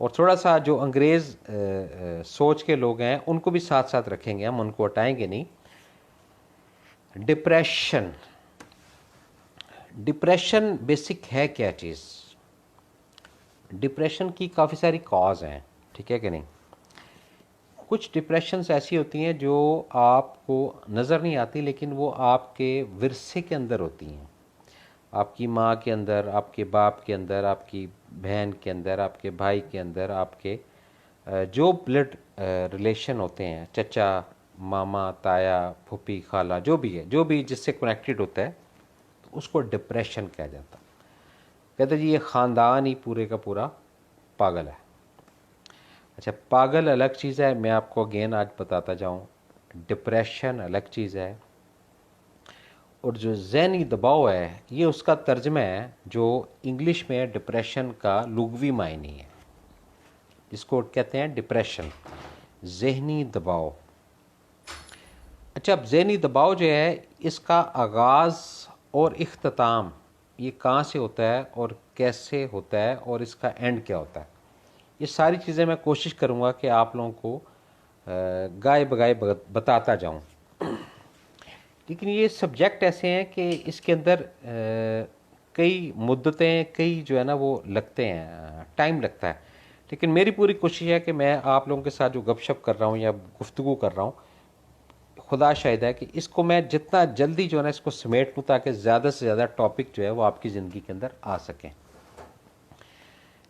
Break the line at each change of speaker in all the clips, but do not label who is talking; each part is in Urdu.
اور تھوڑا سا جو انگریز سوچ کے لوگ ہیں ان کو بھی ساتھ ساتھ رکھیں گے، ہم ان کو ہٹائیں گے نہیں۔ ڈپریشن بیسک ہے کیا چیز؟ ڈپریشن کی کافی ساری کاز ہیں، ٹھیک ہے کہ نہیں؟ کچھ ڈپریشنز ایسی ہوتی ہیں جو آپ کو نظر نہیں آتی، لیکن وہ آپ کے ورثے کے اندر ہوتی ہیں، آپ کی ماں کے اندر، آپ کے باپ کے اندر، آپ کی بہن کے اندر، آپ کے بھائی کے اندر، آپ کے جو بلڈ ریلیشن ہوتے ہیں، چچا، ماما، تایا، پھوپھی، خالہ، جو بھی ہے، جو بھی جس سے کنیکٹڈ ہوتا ہے، تو اس کو ڈپریشن کہا جاتا ہے۔ کہتے ہیں جی یہ خاندان ہی پورے کا پورا پاگل ہے۔ اچھا، پاگل الگ چیز ہے، میں آپ کو اگین آج بتاتا جاؤں، ڈپریشن الگ چیز ہے، اور جو ذہنی دباؤ ہے یہ اس کا ترجمہ ہے جو انگلش میں ڈپریشن کا لغوی معنی ہے، جس کو کہتے ہیں ڈپریشن، ذہنی دباؤ۔ اچھا، اب ذہنی دباؤ جو ہے اس کا آغاز اور اختتام یہ کہاں سے ہوتا ہے اور کیسے ہوتا ہے اور اس کا اینڈ کیا ہوتا ہے، یہ ساری چیزیں میں کوشش کروں گا کہ آپ لوگوں کو گائے بگائے بتاتا جاؤں۔ لیکن یہ سبجیکٹ ایسے ہیں کہ اس کے اندر کئی مدتیں، کئی جو ہے نا وہ لگتے ہیں، ٹائم لگتا ہے، لیکن میری پوری کوشش ہے کہ میں آپ لوگوں کے ساتھ جو گپ شپ کر رہا ہوں یا گفتگو کر رہا ہوں، خدا شاہد ہے کہ اس کو میں جتنا جلدی جو ہے نا اس کو سمیٹ لوں تاکہ زیادہ سے زیادہ ٹاپک جو ہے وہ آپ کی زندگی کے اندر آ سکیں۔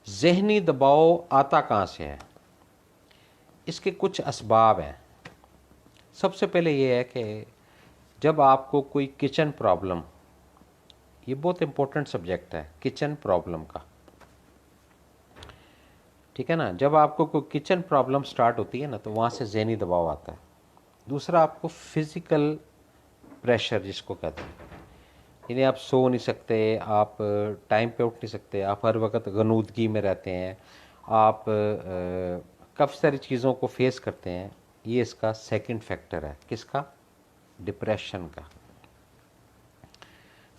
ذہنی دباؤ آتا کہاں سے ہے؟ اس کے کچھ اسباب ہیں۔ سب سے پہلے یہ ہے کہ جب آپ کو کوئی کچن پرابلم، یہ بہت امپورٹنٹ سبجیکٹ ہے کچن پرابلم کا، ٹھیک ہے نا، جب آپ کو کوئی کچن پرابلم سٹارٹ ہوتی ہے نا تو وہاں سے ذہنی دباؤ آتا ہے۔ دوسرا، آپ کو فزیکل پریشر جس کو کہتے ہیں، یعنی آپ سو نہیں سکتے، آپ ٹائم پہ اٹھ نہیں سکتے، آپ ہر وقت غنودگی میں رہتے ہیں، آپ کافی ساری چیزوں کو فیس کرتے ہیں، یہ اس کا سیکنڈ فیکٹر ہے۔ کس کا؟ ڈپریشن کا۔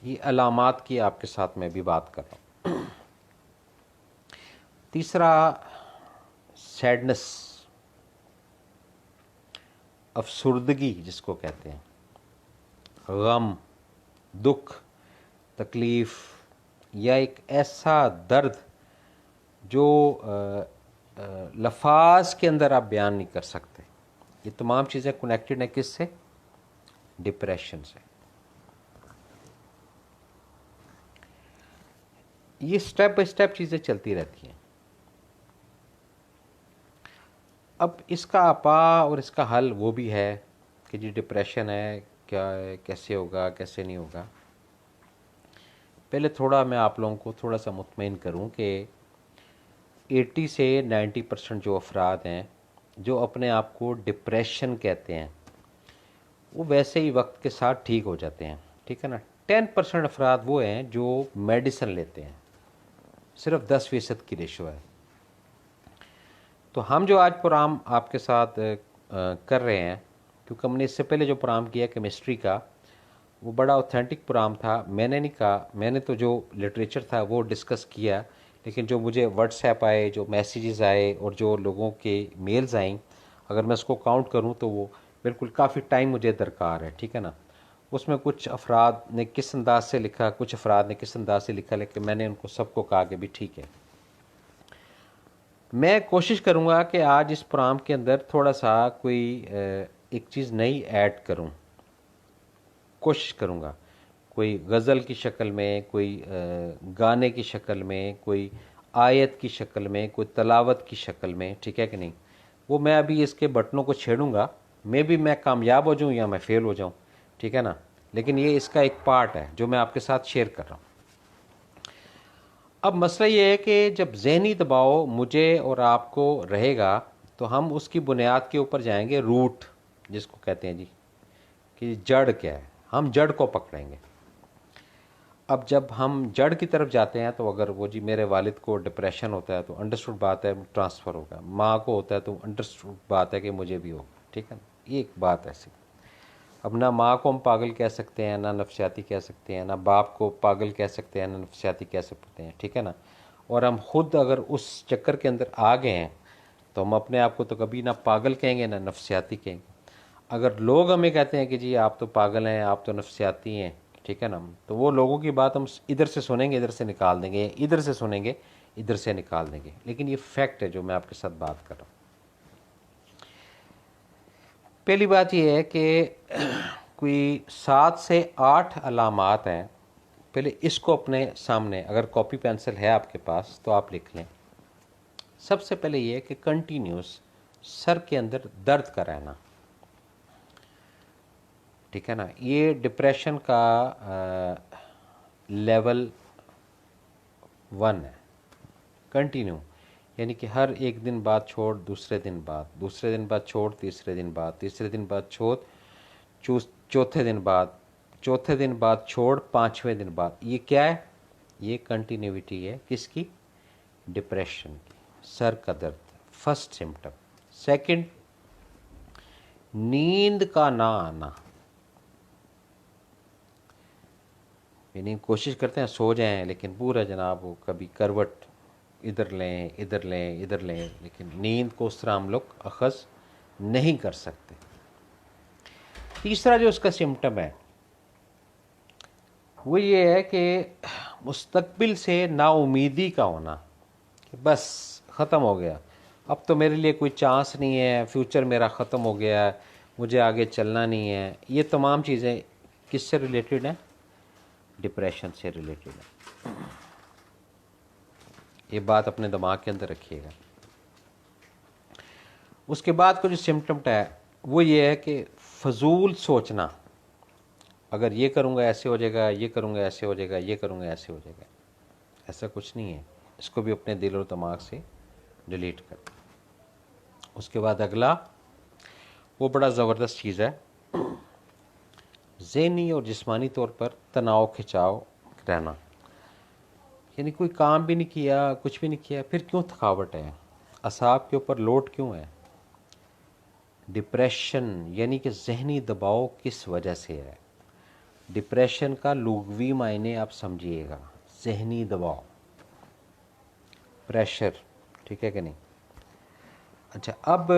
یہ علامات کی آپ کے ساتھ میں بھی بات کر رہا ہوں۔ تیسرا، سیڈنس، افسردگی جس کو کہتے ہیں، غم، دکھ، تکلیف، یا ایک ایسا درد جو لفاظ کے اندر آپ بیان نہیں کر سکتے، یہ تمام چیزیں کنیکٹڈ ہیں کس سے؟ ڈپریشن سے۔ یہ سٹیپ بائی سٹیپ چیزیں چلتی رہتی ہیں۔ اب اس کا اپا اور اس کا حل وہ بھی ہے کہ جی ڈپریشن ہے، کیا ہے، کیسے ہوگا، کیسے نہیں ہوگا۔ پہلے تھوڑا میں آپ لوگوں کو تھوڑا سا مطمئن کروں کہ 80 سے 90% جو افراد ہیں جو اپنے آپ کو ڈپریشن کہتے ہیں وہ ویسے ہی وقت کے ساتھ ٹھیک ہو جاتے ہیں، ٹھیک ہے نا۔ 10% افراد وہ ہیں جو میڈیسن لیتے ہیں، صرف 10% کی ریشو ہے۔ تو ہم جو آج پروگرام آپ کے ساتھ کر رہے ہیں، کیونکہ ہم نے اس سے پہلے جو پروگرام کیا کیمسٹری کا وہ بڑا اوتھینٹک پروگرام تھا، میں نے نہیں کہا، میں نے تو جو لٹریچر تھا وہ ڈسکس کیا، لیکن جو مجھے واٹس ایپ آئے، جو میسیجز آئے اور جو لوگوں کے میلز آئیں، اگر میں اس کو کاؤنٹ کروں تو وہ بالکل کافی ٹائم مجھے درکار ہے، ٹھیک ہے نا۔ اس میں کچھ افراد نے کس انداز سے لکھا، کچھ افراد نے کس انداز سے لکھا، لیکن میں نے ان کو سب کو کہا کہ بھی ٹھیک ہے۔ میں کوشش کروں گا کہ آج اس پروگرام کے اندر تھوڑا سا کوئی ایک چیز نئی ایڈ کروں، کوشش کروں گا، کوئی غزل کی شکل میں، کوئی گانے کی شکل میں، کوئی آیت کی شکل میں، کوئی تلاوت کی شکل میں، ٹھیک ہے کہ نہیں۔ وہ میں ابھی اس کے بٹنوں کو چھیڑوں گا، میں کامیاب ہو جاؤں یا میں فیل ہو جاؤں، ٹھیک ہے نا، لیکن یہ اس کا ایک پارٹ ہے جو میں آپ کے ساتھ شیئر کر رہا ہوں۔ اب مسئلہ یہ ہے کہ جب ذہنی دباؤ مجھے اور آپ کو رہے گا تو ہم اس کی بنیاد کے اوپر جائیں گے، روٹ جس کو کہتے ہیں جی، کہ جڑ کیا ہے، ہم جڑ کو پکڑیں گے۔ اب جب ہم جڑ کی طرف جاتے ہیں تو اگر وہ جی میرے والد کو ڈپریشن ہوتا ہے تو انڈرسٹوڈ بات ہے ٹرانسفر ہوگا، ماں کو ہوتا ہے تو انڈرسٹوڈ بات ہے کہ مجھے بھی ہوگا، ٹھیک ہے نا، یہ ایک بات ایسی۔ اب نہ ماں کو ہم پاگل کہہ سکتے ہیں، نہ نفسیاتی کہہ سکتے ہیں، نہ باپ کو پاگل کہہ سکتے ہیں، نہ نفسیاتی کہہ سکتے ہیں، ٹھیک ہے نا۔ اور ہم خود اگر اس چکر کے اندر آ گئے ہیں تو ہم اپنے آپ کو تو کبھی نہ پاگل کہیں گے نہ نفسیاتی کہیں گے. اگر لوگ ہمیں کہتے ہیں کہ جی آپ تو پاگل ہیں، آپ تو نفسیاتی ہیں، ٹھیک ہے نا، تو وہ لوگوں کی بات ہم ادھر سے سنیں گے ادھر سے نکال دیں گے، ادھر سے سنیں گے ادھر سے نکال دیں گے. لیکن یہ فیکٹ ہے جو میں آپ کے ساتھ بات کر رہا ہوں. پہلی بات یہ ہے کہ کوئی 7 سے 8 علامات ہیں. پہلے اس کو اپنے سامنے، اگر کاپی پینسل ہے آپ کے پاس تو آپ لکھ لیں. سب سے پہلے یہ کہ کنٹینیوس سر کے اندر درد کا رہنا، ٹھیک ہے نا. یہ ڈپریشن کا لیول 1 ہے. کنٹینیو یعنی کہ ہر ایک دن بعد چھوڑ دوسرے دن بعد، دوسرے دن بعد چھوڑ تیسرے دن بعد، تیسرے دن بعد چھوڑ چوتھے دن بعد، چوتھے دن بعد چھوڑ 5ویں دن بعد. یہ کیا ہے؟ یہ کنٹینیوٹی ہے کس کی؟ ڈپریشن کی. سر کا درد فرسٹ سمٹم. سیکنڈ، نیند کا نہ آنا، یعنی کوشش کرتے ہیں سو جائیں لیکن پورا جناب وہ کبھی کروٹ ادھر لیں ادھر لیں ادھر لیں، لیکن نیند کو اس طرح ہم لوگ اخذ نہیں کر سکتے. تیسرا جو اس کا سمٹم ہے وہ یہ ہے کہ مستقبل سے نا امیدی کا ہونا، کہ بس ختم ہو گیا، اب تو میرے لیے کوئی چانس نہیں ہے، فیوچر میرا ختم ہو گیا ہے، مجھے آگے چلنا نہیں ہے. یہ تمام چیزیں کس سے ریلیٹڈ ہیں؟ ڈپریشن سے ریلیٹڈ ہے. یہ بات اپنے دماغ کے اندر رکھیے گا. اس کے بعد کا جو سمٹم ہے وہ یہ ہے کہ فضول سوچنا، اگر یہ کروں گا ایسے ہو جائے گا، یہ کروں گا ایسے ہو جائے گا، یہ کروں گا ایسے ہو جائے گا. ایسا کچھ نہیں ہے. اس کو بھی اپنے دل و دماغ سے ڈیلیٹ کر. اس کے بعد اگلا وہ بڑا زبردست چیز ہے، ذہنی اور جسمانی طور پر تناؤ کھچاؤ رہنا. یعنی کوئی کام بھی نہیں کیا، کچھ بھی نہیں کیا، پھر کیوں تھکاوٹ ہے، اعصاب کے اوپر لوڈ کیوں ہے؟ ڈپریشن یعنی کہ ذہنی دباؤ کس وجہ سے ہے؟ ڈپریشن کا لغوی معنی آپ سمجھیے گا، ذہنی دباؤ، پریشر، ٹھیک ہے کہ نہیں. اچھا، اب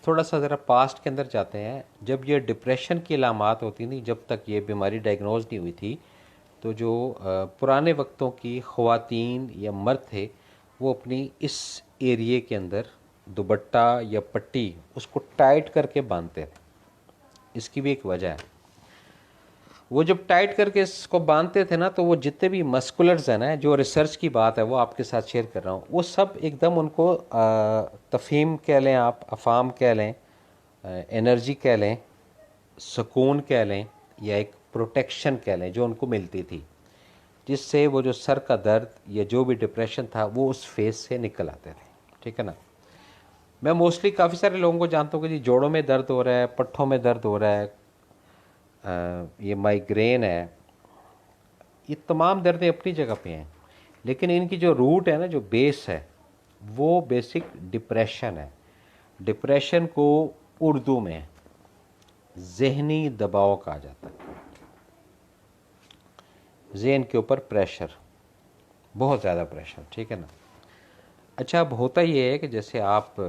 تھوڑا سا ذرا پاسٹ کے اندر جاتے ہیں. جب یہ ڈپریشن کی علامات ہوتی تھیں، جب تک یہ بیماری ڈائگنوز نہیں ہوئی تھی، تو جو پرانے وقتوں کی خواتین یا مرد تھے وہ اپنی اس ایریے کے اندر دوپٹہ یا پٹی اس کو ٹائٹ کر کے باندھتے تھے. اس کی بھی ایک وجہ ہے. وہ جب ٹائٹ کر کے اس کو باندھتے تھے نا، تو وہ جتنے بھی مسکولرز ہیں نا، جو ریسرچ کی بات ہے وہ آپ کے ساتھ شیئر کر رہا ہوں، وہ سب ایک دم ان کو تفہیم کہہ لیں آپ، افہام کہہ لیں، انرجی کہہ لیں، سکون کہہ لیں، یا ایک پروٹیکشن کہہ لیں جو ان کو ملتی تھی، جس سے وہ جو سر کا درد یا جو بھی ڈپریشن تھا وہ اس فیز سے نکل آتے تھے. ٹھیک ہے نا. میں موسٹلی کافی سارے لوگوں کو جانتا ہوں کہ جی جوڑوں میں درد ہو رہا ہے، پٹھوں میں درد ہو رہا ہے، یہ مائیگرین ہے. یہ تمام دردیں اپنی جگہ پہ ہیں، لیکن ان کی جو روٹ ہے نا، جو بیس ہے، وہ بیسک ڈپریشن ہے. ڈپریشن کو اردو میں ذہنی دباؤ کہا جاتا ہے. ذہن کے اوپر پریشر، بہت زیادہ پریشر. ٹھیک ہے نا. اچھا، اب ہوتا یہ ہے کہ جیسے آپ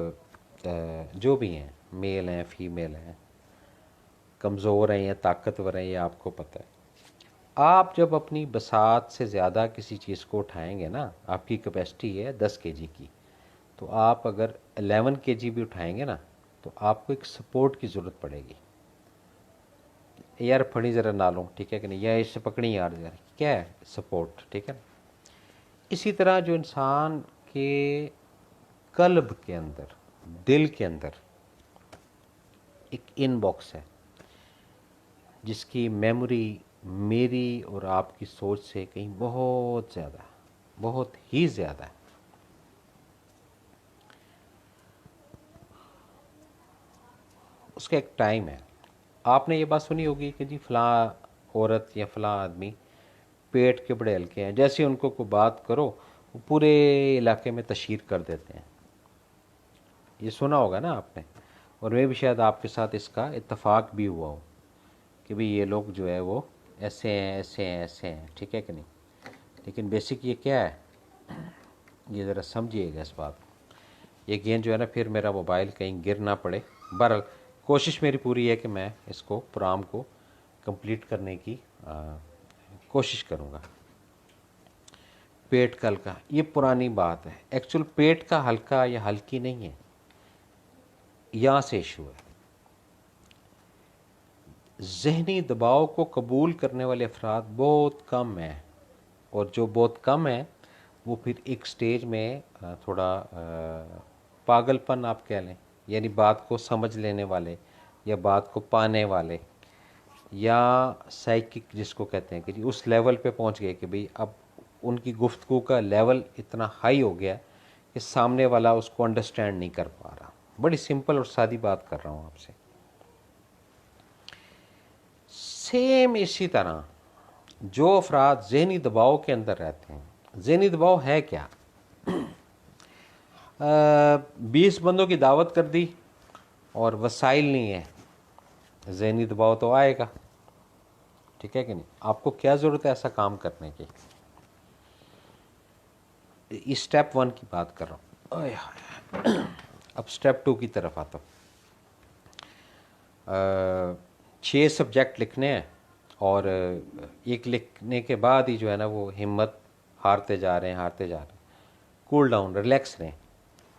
جو بھی ہیں، میل ہیں فیمیل ہیں، کمزور ہیں یا طاقتور ہیں، یہ آپ کو پتہ ہے. آپ جب اپنی بساط سے زیادہ کسی چیز کو اٹھائیں گے نا، آپ کی کیپیسٹی ہے 10 کے جی کی، تو آپ اگر 11 کے جی بھی اٹھائیں گے نا تو آپ کو ایک سپورٹ کی ضرورت پڑے گی. یار پھڑی ذرا نالوں، ٹھیک ہے کہ نہیں، یا اس سے پکڑی یار ذرا، کیا ہے؟ سپورٹ. ٹھیک ہے نا. اسی طرح جو انسان کے قلب کے اندر، دل کے اندر ایک ان باکس ہے جس کی میموری میری اور آپ کی سوچ سے کہیں بہت زیادہ، بہت ہی زیادہ ہے. اس کا ایک ٹائم ہے. آپ نے یہ بات سنی ہوگی کہ جی فلاں عورت یا فلاں آدمی پیٹ کے بڑے ہلکے ہیں، جیسے ان کو کوئی بات کرو وہ پورے علاقے میں تشہیر کر دیتے ہیں. یہ سنا ہوگا نا آپ نے، اور میں بھی شاید آپ کے ساتھ اس کا اتفاق بھی ہوا ہو کہ بھئی یہ لوگ جو ہے وہ ایسے ہیں ایسے ہیں ایسے ہیں. ٹھیک ہے کہ نہیں. لیکن بیسک یہ کیا ہے؟ یہ ذرا سمجھیے گا اس بات کو، یہ گیند جو ہے نا پھر میرا موبائل کہیں گر نہ پڑے۔ بہرحال کوشش میری پوری ہے کہ میں اس کو پروگرام کو کمپلیٹ کرنے کی کوشش کروں گا۔ پیٹ کا ہلکا، یہ پرانی بات ہے، ایکچول پیٹ کا ہلکا یا ہلکی نہیں ہے، یہاں سے ایشو ہے۔ ذہنی دباؤ کو قبول کرنے والے افراد بہت کم ہیں، اور جو بہت کم ہیں وہ پھر ایک سٹیج میں تھوڑا پاگل پن آپ کہہ لیں، یعنی بات کو سمجھ لینے والے یا بات کو پانے والے یا سائیکک جس کو کہتے ہیں کہ جی اس لیول پہ پہنچ گئے کہ بھئی اب ان کی گفتگو کا لیول اتنا ہائی ہو گیا کہ سامنے والا اس کو انڈرسٹینڈ نہیں کر پا رہا۔ بڑی سمپل اور سادی بات کر رہا ہوں آپ سے۔ سیم اسی طرح جو افراد ذہنی دباؤ کے اندر رہتے ہیں، ذہنی دباؤ ہے کیا؟ 20 بندوں کی دعوت کر دی اور وسائل نہیں ہے، ذہنی دباؤ تو آئے گا، ٹھیک ہے کہ نہیں؟ آپ کو کیا ضرورت ہے ایسا کام کرنے کی؟ اسٹیپ 1 کی بات کر رہا ہوں، اب اسٹیپ 2 کی طرف آتا ہوں۔ 6 سبجیکٹ لکھنے ہیں، اور ایک لکھنے کے بعد ہی جو ہے نا وہ ہمت ہارتے جا رہے ہیں۔ کول ڈاؤن، ریلیکس رہیں،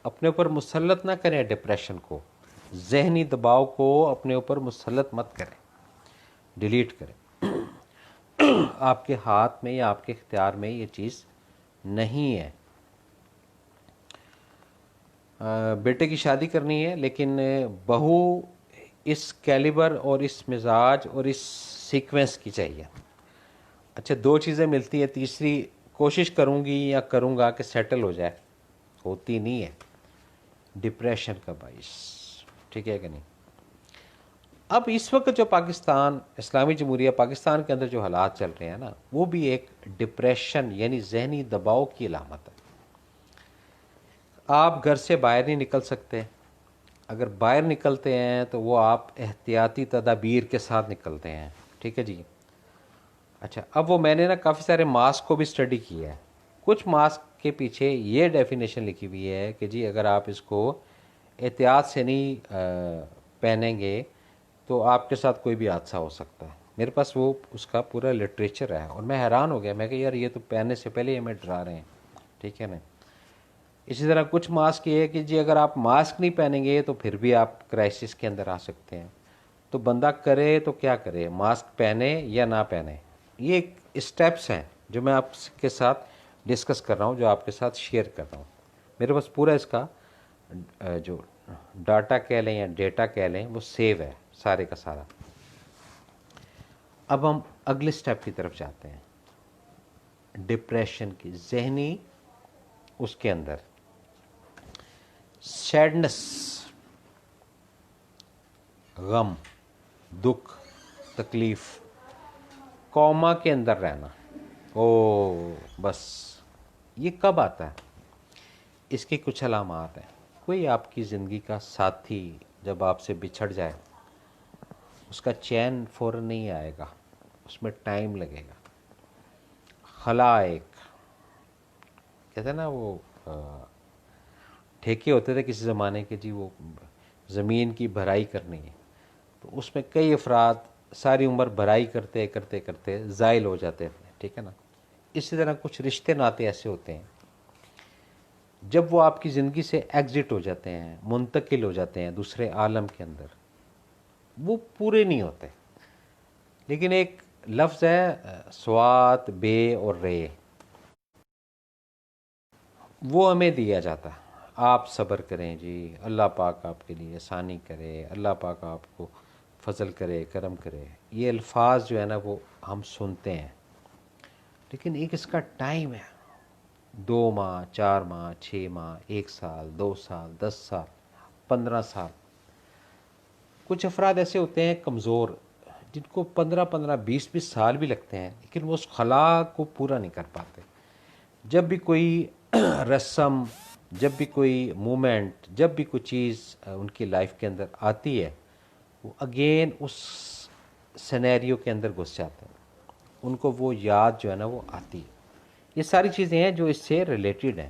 اپنے اوپر مسلط نہ کریں ڈپریشن کو، ذہنی دباؤ کو اپنے اوپر مسلط مت کریں، ڈیلیٹ کریں۔ آپ کے ہاتھ میں یا آپ کے اختیار میں یہ چیز نہیں ہے۔ بیٹے کی شادی کرنی ہے، لیکن بہو اس کیلیبر اور اس مزاج اور اس سیکوینس کی چاہیے۔ اچھا 2 چیزیں ملتی ہیں، تیسری کوشش کروں گی یا کروں گا کہ سیٹل ہو جائے، ہوتی نہیں ہے، ڈپریشن کا باعث، ٹھیک ہے کہ نہیں؟ اب اس وقت جو پاکستان اسلامی جمہوریہ پاکستان کے اندر جو حالات چل رہے ہیں نا، وہ بھی ایک ڈپریشن یعنی ذہنی دباؤ کی علامت ہے۔ آپ گھر سے باہر نہیں نکل سکتے، اگر باہر نکلتے ہیں تو وہ آپ احتیاطی تدابیر کے ساتھ نکلتے ہیں، ٹھیک ہے جی؟ اچھا اب وہ میں نے نا کافی سارے ماسک کو بھی اسٹڈی کیا ہے، کچھ ماسک کے پیچھے یہ ڈیفینیشن لکھی ہوئی ہے کہ جی اگر آپ اس کو احتیاط سے نہیں پہنیں گے تو آپ کے ساتھ کوئی بھی حادثہ ہو سکتا ہے۔ میرے پاس وہ اس کا پورا لٹریچر ہے، اور میں حیران ہو گیا، میں کہ یار یہ تو پہننے سے پہلے ہی ہمیں ڈرا رہے ہیں، ٹھیک ہے نا؟ اسی طرح کچھ ماسک یہ ہے کہ جی اگر آپ ماسک نہیں پہنیں گے تو پھر بھی آپ کرائسس کے اندر آ سکتے ہیں، تو بندہ کرے تو کیا کرے، ماسک پہنے یا نہ پہنے؟ یہ ایک اسٹیپس ہیں جو میں آپ کے ساتھ ڈسکس کر رہا ہوں، جو آپ کے ساتھ شیئر کر رہا ہوں۔ میرے پاس پورا اس کا جو ڈاٹا کہہ لیں یا ڈیٹا کہہ لیں وہ سیو ہے سارے کا سارا۔ اب ہم اگلے سٹیپ کی طرف جاتے ہیں، ڈپریشن کی، ذہنی اس کے اندر سیڈنس، غم، دکھ، تکلیف، کوما کے اندر رہنا، بس یہ کب آتا ہے؟ اس کی کچھ علامات ہیں۔ کوئی آپ کی زندگی کا ساتھی جب آپ سے بچھڑ جائے، اس کا چین فوراً نہیں آئے گا، اس میں ٹائم لگے گا۔ خلائق کہتے ہیں نا، وہ ٹھیکے ہوتے تھے کسی زمانے کے، جی وہ زمین کی بھرائی کرنی ہے، تو اس میں کئی افراد ساری عمر بھرائی کرتے کرتے کرتے زائل ہو جاتے تھے، ٹھیک ہے نا؟ اسی طرح کچھ رشتے ناتے ایسے ہوتے ہیں جب وہ آپ کی زندگی سے ایگزٹ ہو جاتے ہیں، منتقل ہو جاتے ہیں دوسرے عالم کے اندر، وہ پورے نہیں ہوتے۔ لیکن ایک لفظ ہے سوات، بے اور رے، وہ ہمیں دیا جاتا ہے، آپ صبر کریں جی، اللہ پاک آپ کے لیے آسانی کرے، اللہ پاک آپ کو فضل کرے، کرم کرے۔ یہ الفاظ جو ہے نا وہ ہم سنتے ہیں، لیکن ایک اس کا ٹائم ہے، 2 ماہ، 4 ماہ، 6 ماہ، 1 سال، 2 سال، 10 سال، 15 سال۔ کچھ افراد ایسے ہوتے ہیں کمزور، جن کو 15 20 سال بھی لگتے ہیں، لیکن وہ اس خلا کو پورا نہیں کر پاتے۔ جب بھی کوئی رسم، جب بھی کوئی مومنٹ، جب بھی کوئی چیز ان کی لائف کے اندر آتی ہے، وہ اگین اس سینیریو کے اندر گھس جاتے ہیں، ان کو وہ یاد جو ہے نا وہ آتی ہے۔ یہ ساری چیزیں ہیں جو اس سے ریلیٹڈ ہیں۔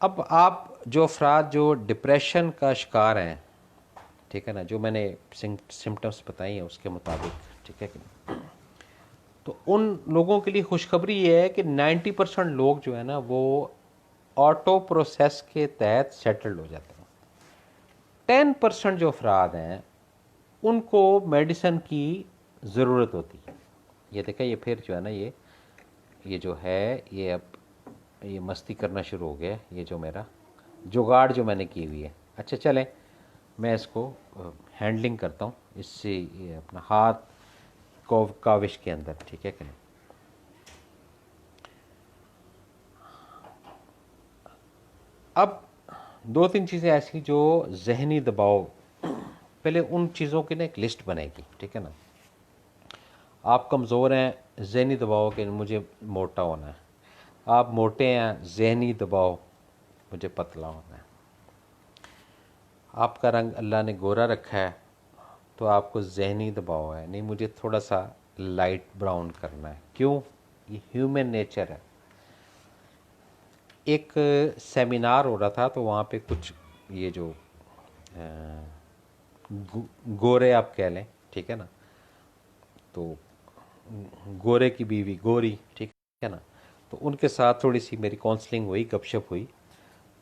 اب آپ جو افراد جو ڈپریشن کا شکار ہیں، ٹھیک ہے نا، جو میں نے سمٹمس بتائی ہیں اس کے مطابق، ٹھیک ہے کہ نہیں، تو ان لوگوں کے لیے خوشخبری یہ ہے کہ 90% لوگ جو ہے نا وہ آٹو پروسیس کے تحت سیٹلڈ ہو جاتے ہیں۔ 10% جو افراد ہیں ان کو میڈیسن کی ضرورت ہوتی ہے۔ یہ دیکھیں، یہ پھر جو ہے نا یہ جو ہے یہ اب یہ مستی کرنا شروع ہو گیا ہے، یہ جو میرا جگاڑ جو میں نے کی ہوئی ہے۔ اچھا چلیں، میں اس کو ہینڈلنگ کرتا ہوں اس سے، یہ اپنا ہاتھ کاوش کے اندر، ٹھیک ہے کہ نہیں۔ اب دو تین چیزیں ایسی جو ذہنی دباؤ، پہلے ان چیزوں کی نا ایک لسٹ بنے گی، ٹھیک ہے نا۔ آپ کمزور ہیں، ذہنی دباؤ کہ مجھے موٹا ہونا ہے۔ آپ موٹے ہیں، ذہنی دباؤ مجھے پتلا ہونا ہے۔ آپ کا رنگ اللہ نے گورا رکھا ہے تو آپ کو ذہنی دباؤ ہے، نہیں مجھے تھوڑا سا لائٹ براؤن کرنا ہے۔ کیوں؟ یہ ہیومن نیچر ہے۔ ایک سیمینار ہو رہا تھا تو وہاں پہ کچھ یہ جو گورے آپ کہہ لیں، ٹھیک ہے نا، تو گورے کی بیوی گوری، ٹھیک ہے نا، تو ان کے ساتھ تھوڑی سی میری کاؤنسلنگ ہوئی، گپ شپ ہوئی،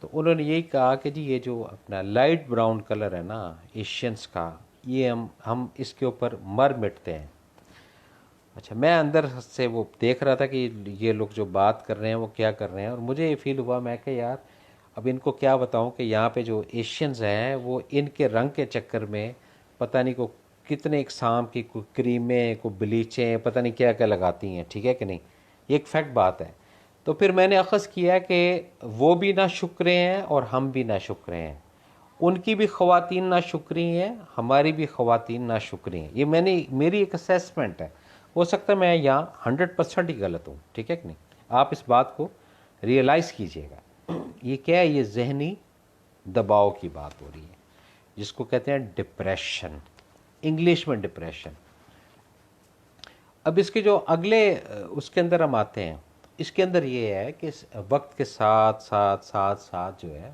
تو انہوں نے یہی کہا کہ جی یہ جو اپنا لائٹ براؤن کلر ہے نا ایشینس کا، یہ ہم اس کے اوپر مر مٹتے ہیں۔ اچھا، میں اندر سے وہ دیکھ رہا تھا کہ یہ لوگ جو بات کر رہے ہیں وہ کیا کر رہے ہیں، اور مجھے یہ فیل ہوا، میں کہ یار اب ان کو کیا بتاؤں کہ یہاں پہ جو ایشینز ہیں وہ ان کے رنگ کے چکر میں پتہ نہیں کو کتنے اقسام کی کوئی کریمیں، کوئی بلیچیں، پتہ نہیں کیا کیا لگاتی ہیں، ٹھیک ہے کہ نہیں، یہ ایک فیکٹ بات ہے۔ تو پھر میں نے اخذ کیا کہ وہ بھی نہ شکرے ہیں اور ہم بھی نہ شکرے ہیں، ان کی بھی خواتین نہ شکری ہیں، ہماری بھی خواتین نہ شکری ہیں۔ یہ میری ایک اسیسمنٹ ہے، ہو سکتا ہے میں یہاں 100% ہی غلط ہوں، ٹھیک ہے کہ نہیں۔ آپ اس بات کو ریئلائز کیجئے گا۔ یہ کیا ہے؟ یہ ذہنی دباؤ کی بات ہو رہی ہے، جس کو کہتے ہیں ڈپریشن، انگلش میں ڈپریشن۔ اب اس کے جو اگلے اس کے اندر ہم آتے ہیں، اس کے اندر یہ ہے کہ وقت کے ساتھ ساتھ ساتھ ساتھ جو ہے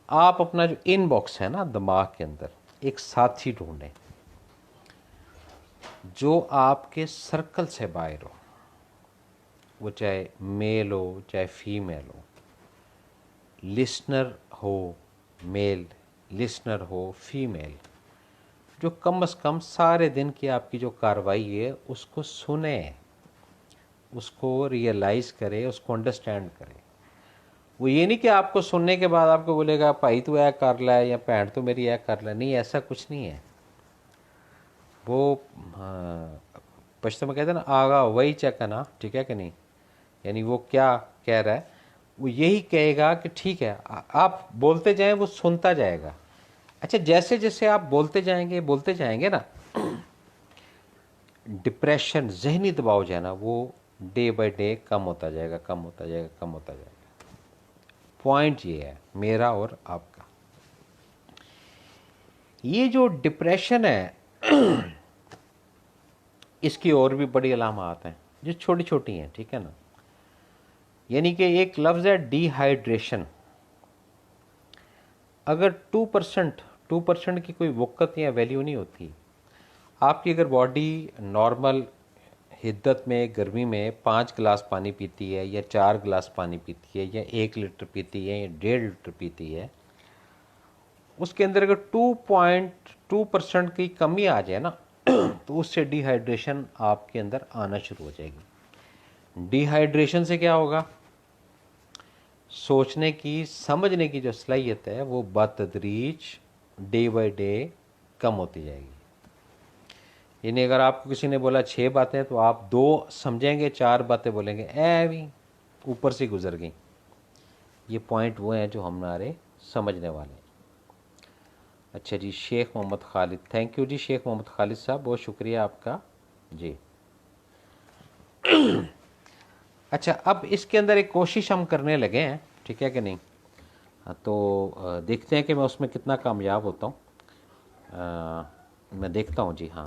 آپ اپنا جو ان باکس ہے نا دماغ کے اندر، ایک ساتھی ڈھونڈیں جو آپ کے سرکل سے باہر ہو، وہ چاہے میل ہو چاہے فیمیل ہو، لسنر ہو میل، لسنر ہو فیمیل، جو کم از کم سارے دن کی آپ کی جو کاروائی ہے اس کو سنیں، اس کو ریئلائز کرے، اس کو انڈرسٹینڈ کرے۔ وہ یہ نہیں کہ آپ کو سننے کے بعد آپ کو بولے گا بھائی تو اے کر لے یا بھین تو میری اے کر لے، نہیں، ایسا کچھ نہیں ہے۔ وہ پشتو میں کہتے ہیں نا آگا وہی چکنا، ٹھیک ہے کہ نہیں، یعنی وہ کیا کہہ رہا ہے وہ یہی کہے گا کہ ٹھیک ہے، آپ بولتے جائیں وہ سنتا جائے گا۔ اچھا، جیسے جیسے آپ بولتے جائیں گے نا، ڈپریشن، ذہنی دباؤ جو ہے نا وہ ڈے بائی ڈے کم ہوتا جائے گا، کم ہوتا جائے گا، کم ہوتا جائے گا۔ پوائنٹ یہ ہے میرا اور آپ کا، یہ جو ڈپریشن ہے اس کی اور بھی بڑی علامات ہیں جو چھوٹی چھوٹی ہیں، ٹھیک ہے نا۔ یعنی کہ ایک لفظ ہے ڈی ہائیڈریشن۔ اگر 2% کی کوئی وقت یا ویلیو نہیں ہوتی، آپ کی اگر باڈی نارمل حدت میں گرمی میں 5 گلاس پانی پیتی ہے یا 4 گلاس پانی پیتی ہے یا 1 لیٹر پیتی ہے یا 1.5 لیٹر پیتی ہے، اس کے اندر اگر 2.2% کی کمی آ جائے نا تو اس سے ڈی ہائیڈریشن آپ کے اندر آنا شروع ہو جائے گی۔ ڈی ہائیڈریشن سے کیا ہوگا؟ سوچنے کی، سمجھنے کی جو صلاحیت ہے وہ بتدریج ڈے بائی ڈے کم ہوتی جائے گی۔ یعنی اگر آپ کو کسی نے بولا 6 باتیں تو آپ 2 سمجھیں گے، 4 باتیں بولیں گے اے بھی اوپر سے گزر گئیں۔ یہ پوائنٹ وہ ہیں جو ہمارے سمجھنے والے ہیں۔ اچھا جی، شیخ محمد خالد، تھینک یو جی شیخ محمد خالد صاحب، بہت شکریہ آپ کا جی۔ اچھا، اب اس کے اندر ایک کوشش ہم کرنے لگے ہیں، ٹھیک ہے کہ نہیں، تو دیکھتے ہیں کہ میں اس میں کتنا کامیاب ہوتا ہوں۔ میں دیکھتا ہوں جی، ہاں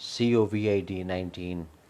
COVID-19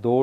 2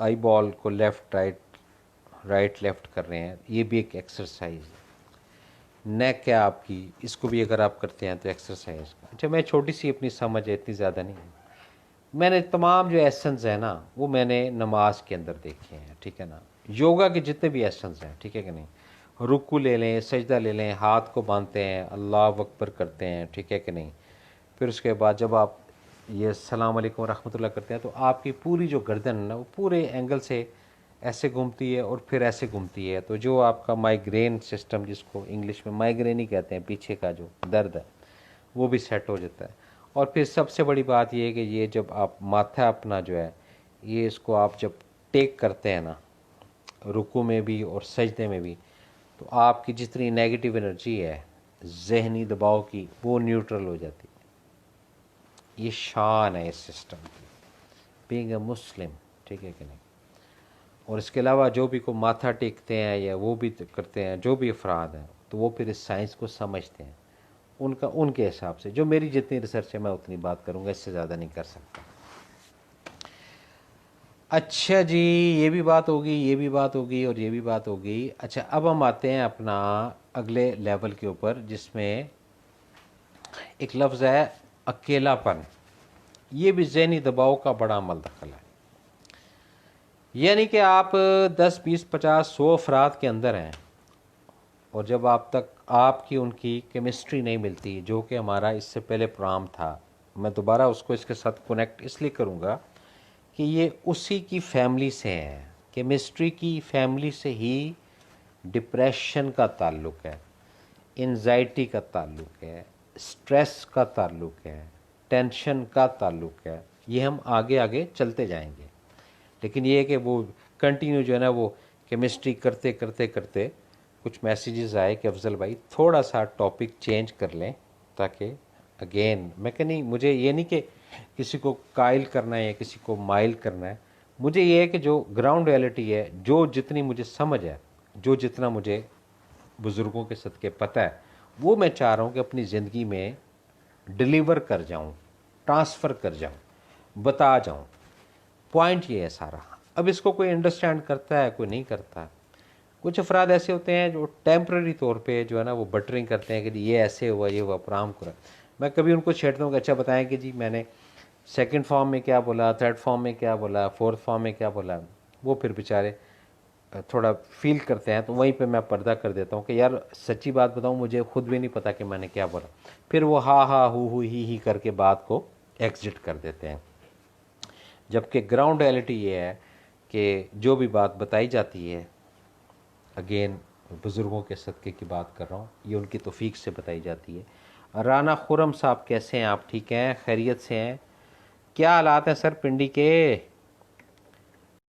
آئی بال کو لیفٹ رائٹ لیفٹ کر رہے ہیں، یہ بھی ایک ایکسرسائز ہے۔ نیک ہے آپ کی، اس کو بھی اگر آپ کرتے ہیں تو ایکسرسائز۔ اچھا میں چھوٹی سی اپنی سمجھ ہے، اتنی زیادہ نہیں ہے، میں نے تمام جو ایسنز ہیں نا وہ میں نے نماز کے اندر دیکھے ہیں، ٹھیک ہے نا، یوگا کے جتنے بھی ایسنز ہیں، ٹھیک ہے کہ نہیں، رکو لے لیں، سجدہ لے لیں، ہاتھ کو باندھتے ہیں، اللہ اکبر کرتے ہیں، ٹھیک ہے کہ نہیں، پھر اس کے بعد جب آپ یہ السلام علیکم ورحمۃ اللہ کرتے ہیں تو آپ کی پوری جو گردن ہے نا وہ پورے اینگل سے ایسے گھومتی ہے اور پھر ایسے گھومتی ہے، تو جو آپ کا مائیگرین سسٹم، جس کو انگلش میں مائیگرین ہی کہتے ہیں، پیچھے کا جو درد ہے وہ بھی سیٹ ہو جاتا ہے۔ اور پھر سب سے بڑی بات یہ ہے کہ یہ جب آپ ماتھا اپنا جو ہے یہ اس کو آپ جب ٹیک کرتے ہیں نا رکوع میں بھی اور سجدے میں بھی، تو آپ کی جتنی نیگیٹو انرجی ہے ذہنی دباؤ کی وہ نیوٹرل ہو جاتی ہے۔ یہ شان ہے اس سسٹم کی، بینگ اے مسلم، ٹھیک ہے کہ نہیں۔ اور اس کے علاوہ جو بھی کو ماتھا ٹیکتے ہیں یا وہ بھی کرتے ہیں جو بھی افراد ہیں، تو وہ پھر اس سائنس کو سمجھتے ہیں، ان کے حساب سے۔ جو میری جتنی ریسرچ ہے میں اتنی بات کروں گا، اس سے زیادہ نہیں کر سکتا۔ اچھا جی، یہ بھی بات ہوگی، یہ بھی بات ہوگی اور یہ بھی بات ہوگی۔ اچھا اب ہم آتے ہیں اپنا اگلے لیول کے اوپر، جس میں ایک لفظ ہے اکیلا پن۔ یہ بھی ذہنی دباؤ کا بڑا عمل دخل ہے، یعنی کہ آپ 10 20 50 100 افراد کے اندر ہیں اور جب آپ کی ان کی کیمسٹری نہیں ملتی، جو کہ ہمارا اس سے پہلے پروگرام تھا، میں دوبارہ اس کو اس کے ساتھ کنیکٹ اس لیے کروں گا کہ یہ اسی کی فیملی سے ہے، کیمسٹری کی فیملی سے ہی ڈپریشن کا تعلق ہے، انزائٹی کا تعلق ہے، سٹریس کا تعلق ہے، ٹینشن کا تعلق ہے۔ یہ ہم آگے آگے چلتے جائیں گے، لیکن یہ ہے کہ وہ کنٹینیو جو ہے نا وہ کیمسٹری کرتے کرتے کرتے کچھ میسیجز آئے کہ افضل بھائی تھوڑا سا ٹاپک چینج کر لیں، تاکہ اگین میں کہ نہیں، مجھے یہ نہیں کہ کسی کو قائل کرنا ہے یا کسی کو مائل کرنا ہے، مجھے یہ ہے کہ جو گراؤنڈ ریئلٹی ہے، جو جتنی مجھے سمجھ ہے، جو جتنا مجھے بزرگوں کے صدقے پتہ ہے، وہ میں چاہ رہا ہوں کہ اپنی زندگی میں ڈلیور کر جاؤں، ٹرانسفر کر جاؤں، بتا جاؤں۔ پوائنٹ یہ ہے سارا۔ اب اس کو کوئی انڈرسٹینڈ کرتا ہے، کوئی نہیں کرتا۔ کچھ افراد ایسے ہوتے ہیں جو ٹیمپرری طور پہ جو ہے نا وہ بٹرنگ کرتے ہیں کہ جی یہ ایسے ہوا، یہ ہوا، پرام کرا۔ میں کبھی ان کو چھیڑتا ہوں کہ اچھا بتائیں کہ جی میں نے سیکنڈ فارم میں کیا بولا، تھرڈ فارم میں کیا بولا، فورتھ فارم میں کیا بولا۔ وہ پھر بیچارے تھوڑا فیل کرتے ہیں، تو وہیں پہ میں پردہ کر دیتا ہوں کہ یار سچی بات بتاؤں، مجھے خود بھی نہیں پتا کہ میں نے کیا بولا۔ پھر وہ ہا ہا ہو ہی کر کے بات کو ایگزٹ کر دیتے ہیں، جبکہ گراؤنڈ ریئلٹی یہ ہے کہ جو بھی بات بتائی جاتی ہے، اگین بزرگوں کے صدقے کی بات کر رہا ہوں، یہ ان کی توفیق سے بتائی جاتی ہے۔ رانا خرم صاحب کیسے ہیں آپ؟ ٹھیک ہیں، خیریت سے ہیں؟ کیا حالات ہیں سر پنڈی کے؟